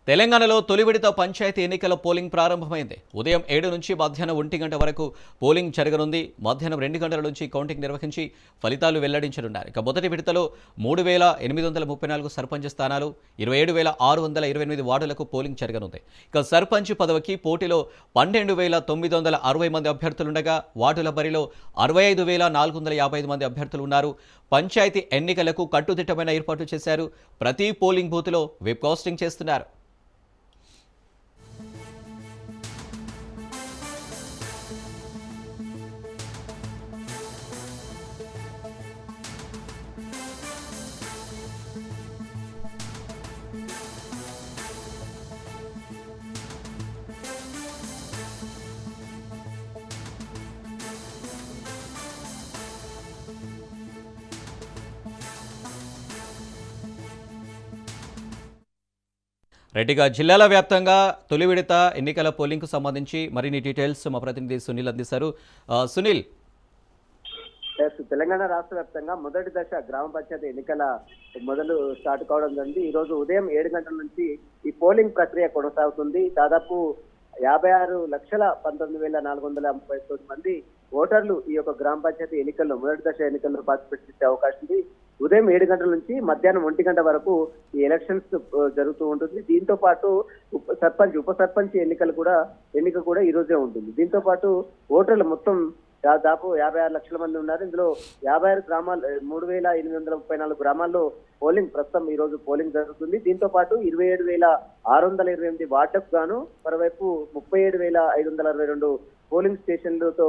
తెలంగాణలో తొలి విడత పంచాయతీ ఎన్నికల పోలింగ్ ప్రారంభమైంది. ఉదయం 7 నుంచి మధ్యాహ్నం 1 గంట వరకు పోలింగ్ జరగనుంది. మధ్యాహ్నం 2 గంటల నుంచి కౌంటింగ్ నిర్వహించి ఫలితాలు వెల్లడించనున్నారు. ఇక మొదటి విడతలో 3834 సర్పంచ్ స్థానాలు, 27628 వార్డులకు పోలింగ్ జరగనుంది. ఇక సర్పంచ్ పదవికి పోటీలో 12960 మంది అభ్యర్థులుండగా వార్డుల బరిలో 65455 మంది అభ్యర్థులు ఉన్నారు. పంచాయతీ ఎన్నికలకు కట్టుదిట్టమైన ఏర్పాట్లు చేశారు. ప్రతి పోలింగ్ బూత్లో వెబ్ కాస్టింగ్ చేస్తున్నారు. రెడ్డిగా జిల్లాల వ్యాప్తంగా తొలి విడత ఎన్నికల పోలింగ్కు సంబంధించి మరిన్ని డీటెయిల్స్ మా ప్రతినిధి సునీల్ అందిస్తారు. సునీల్, తెలంగాణ రాష్ట్ర వ్యాప్తంగా మొదటి దశ గ్రామ పంచాయతీ ఎన్నికల మొదలు స్టార్ట్ కావడం జరిగింది. ఈ రోజు ఉదయం 7 గంటల నుంచి ఈ పోలింగ్ ప్రక్రియ కొనసాగుతుంది. దాదాపు 56,19,439 మంది ఓటర్లు ఈ యొక్క గ్రామ పంచాయతీ ఎన్నికల్లో మొదటి దశ ఎన్నికల్లో పార్టిసిపేట్ చేసే అవకాశం ఉంది. ఉదయం 7 గంటల నుంచి మధ్యాహ్నం 1 గంట వరకు ఈ ఎలక్షన్స్ జరుగుతూ ఉంటుంది. దీంతో పాటు సర్పంచ్ ఉప సర్పంచ్ ఎన్నిక కూడా ఈ రోజే ఉంటుంది. దీంతో పాటు ఓటర్లు మొత్తం దాదాపు 56 లక్షల మంది ఉన్నారు. ఇందులో 56 గ్రామాలు 3834 గ్రామాల్లో పోలింగ్ ప్రస్తుతం ఈ రోజు పోలింగ్ జరుగుతుంది. దీంతో పాటు 27,628 వార్డులకు గాను మరోవైపు 37,562 పోలింగ్ స్టేషన్లతో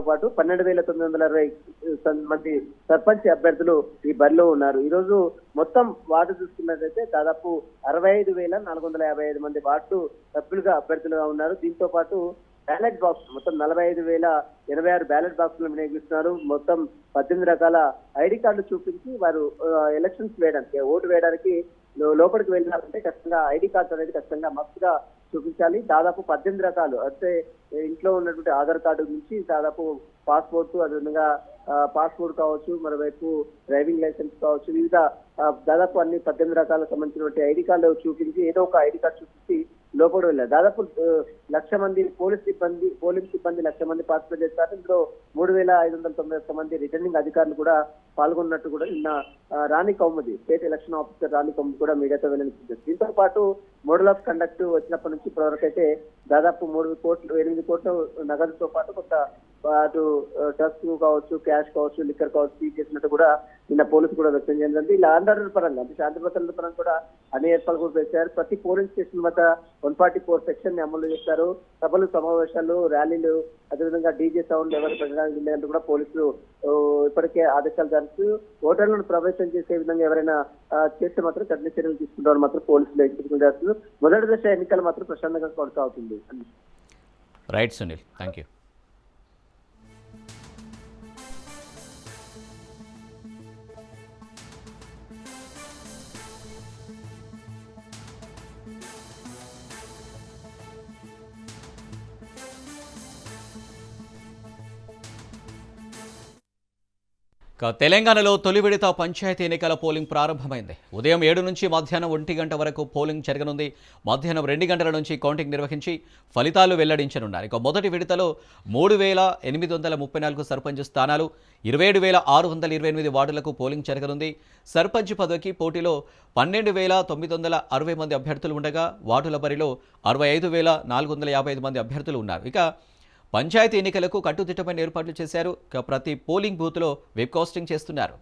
పాటు 12,960 మంది సర్పంచ్ అభ్యర్థులు ఈ బరిలో ఉన్నారు. ఈ రోజు మొత్తం వార్డు చూసుకున్నట్లయితే దాదాపు 65,455 మంది వార్డు సభ్యులుగా అభ్యర్థులుగా ఉన్నారు. దీంతో పాటు బ్యాలెట్ బాక్స్ మొత్తం 45,086 బ్యాలెట్ బాక్సులు వినియోగిస్తున్నారు. మొత్తం 18 రకాల ఐడి కార్డులు చూపించి వారు ఎలక్షన్స్ వేయడానికి ఓటు వేయడానికి లోపలికి వెళ్ళాలంటే ఖచ్చితంగా ఐడి కార్డు అనేది ఖచ్చితంగా మస్తుగా చూపించాలి. దాదాపు 18 రకాలు అంటే ఇంట్లో ఉన్నటువంటి ఆధార్ కార్డు నుంచి దాదాపు పాస్పోర్ట్, అదేవిధంగా పాస్పోర్ట్ కావచ్చు, మరోవైపు డ్రైవింగ్ లైసెన్స్ కావచ్చు, వివిధ దాదాపు అన్ని 18 రకాలకు సంబంధించినటువంటి ఐడి కార్డు చూపించి ఏదో ఒక ఐడి కార్డు చూపించి లోపల వెళ్ళారు. దాదాపు 1,00,000 మంది పోలింగ్ సిబ్బంది 1,00,000 మంది పార్టిసిపేట్ చేస్తారు. ఇందులో 3,591 మంది రిటర్నింగ్ అధికారులు కూడా పాల్గొన్నట్టు కూడా నిన్న రాణి కౌముది స్టేట్ ఎలక్షన్ ఆఫీసర్ రాణి కౌముది కూడా మీడియాతో వెల్లడించారు. దీంతో పాటు మోడల్ ఆఫ్ కండక్ట్ వచ్చినప్పటి నుంచి ఇప్పటివరకైతే దాదాపు 8 కోట్ల నగదుతో పాటు కొంత అటు డ్రగ్స్ కావచ్చు, క్యాష్ కావచ్చు, లిక్కర్ కావచ్చు సీజ్ చేసినట్టు కూడా నిన్న పోలీసు కూడా వ్యక్తం చేసింది. ఇలా ఆందోళన పరంగా అంటే శాంతి భద్రతల పరంగా కూడా అన్ని ఏర్పాట్లు కూడా చేశారు. ప్రతి పోలింగ్ స్టేషన్ వద్ద 144 సెక్షన్ ని అమలు చేస్తారు. సభలు, సమావేశాలు, ర్యాలీలు, అదేవిధంగా డీజే సౌండ్ ఎవరు పెట్టడానికి లేదంటూ కూడా పోలీసులు ఇప్పటికే ఆదేశాలు జరుపుతూ ఓటర్లను ప్రభావితం చేసే విధంగా ఎవరైనా చేస్తే మాత్రం కఠిన చర్యలు తీసుకుంటామని మాత్రం పోలీసులు హెచ్చరిస్తున్నారు. మొదటి దశ ఎన్నికలు మాత్రం ప్రశాంతంగా కొనసాగుతుంది. Right Sunil, thank you. తెలంగాణలో తొలి విడత పంచాయతీ ఎన్నికల పోలింగ్ ప్రారంభమైంది. ఉదయం 7 నుంచి మధ్యాహ్నం 1 గంట వరకు పోలింగ్ జరగనుంది. మధ్యాహ్నం 2 గంటల నుంచి కౌంటింగ్ నిర్వహించి ఫలితాలు వెల్లడించనున్నారు. ఇక మొదటి విడతలో 3834 సర్పంచ్ స్థానాలు, 27,628 వార్డులకు పోలింగ్ జరగనుంది. సర్పంచ్ పదవికి పోటీలో 12,960 మంది అభ్యర్థులు ఉండగా వార్డుల బరిలో 65,455 మంది అభ్యర్థులు ఉన్నారు. ఇక పంచాయతీ ఎన్నికలకు కట్టుదిట్టమైన ఏర్పాట్లు చేశారు. ప్రతి పోలింగ్ బూత్లో వెబ్ కాస్టింగ్ చేస్తున్నారు.